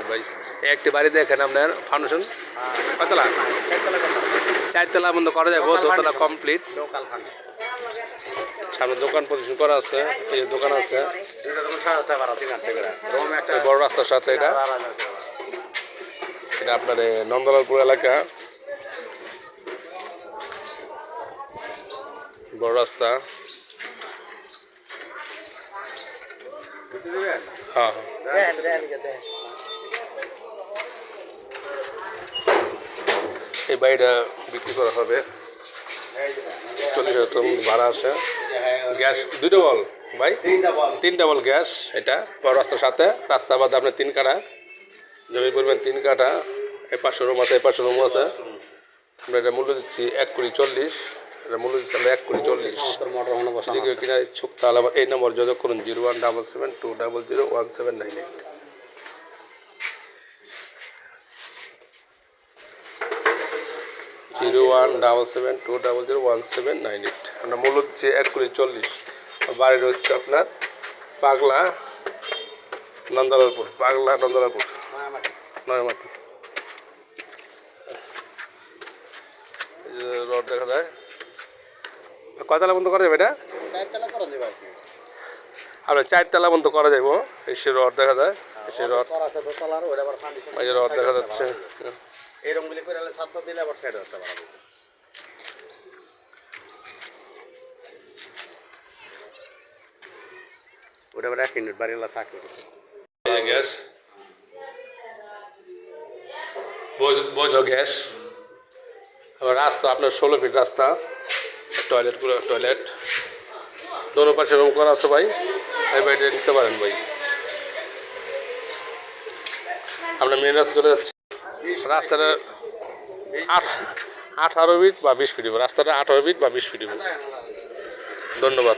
ভাই একটি বাড়ি দেখেন আপনার ফাউন্ডেশন কতলা 4 তলা বন্ধ করা যাবো, 2 তলা কমপ্লিট। সামনে দোকান পজিশন করা আছে, এই দোকান আছে বড় রাস্তার সাথে। এটা এটা আপনার নন্দলালপুর এলাকা, বড় রাস্তা। হ্যাঁ এই বাড়িটা বিক্রি করা হবে, 40,000 টাকা ভাড়া আছে। গ্যাস 2টা বল ভাই, 3টা বল গ্যাস। এটা বড় রাস্তার সাথে, রাস্তা বাদে আপনার 3 কাঠা জমি পরিমাণ, 3 কাঠা। এই পাশে রুম আছে, এই পাশে রুম আছে। আমরা এটা মূল্য দিচ্ছি 1,40,40,000। এটা মূল্য দিচ্ছি আমরা 1,40,40,000। যদি কেউ কিনা ইচ্ছুক তাহলে আমার এই নম্বর যোগাযোগ করুন 0177200178। আমরা মূল্য দিচ্ছি 1,40,40,000। বাড়ির হচ্ছে আপনার পাগলা নন্দলালপুর, পাগলা নন্দলালপুর নয়মাটি। রড দেখা যায়। কয়তলা বন্ধ করা যাবে এটা? 4 তলা করা যাবে আর 4 তলা বন্ধ করা যাবো। এসে রড দেখা যায়, এসে রড রড দেখা যাচ্ছে। এই রঙগুলি করে ছাদ দিলে আবার সাইড হতে পারবে। ওটা আবার 1 মিনিট বাড়িওয়ালা থাকে। গ্যাস বৈধ গ্যাস। আবার রাস্তা আপনার 16 ফিট রাস্তা, টয়লেট, পুরো টয়লেট, দোনো পাশে রুম করা আছে ভাই। এই বাড়িটা নিতে পারেন ভাই। আমরা মেন রাস্তা চলে যাচ্ছি। রাস্তাটা 18 ফিট বা 20 ফিট, রাস্তাটা 18 ফিট বা 20 ফিট। ধন্যবাদ।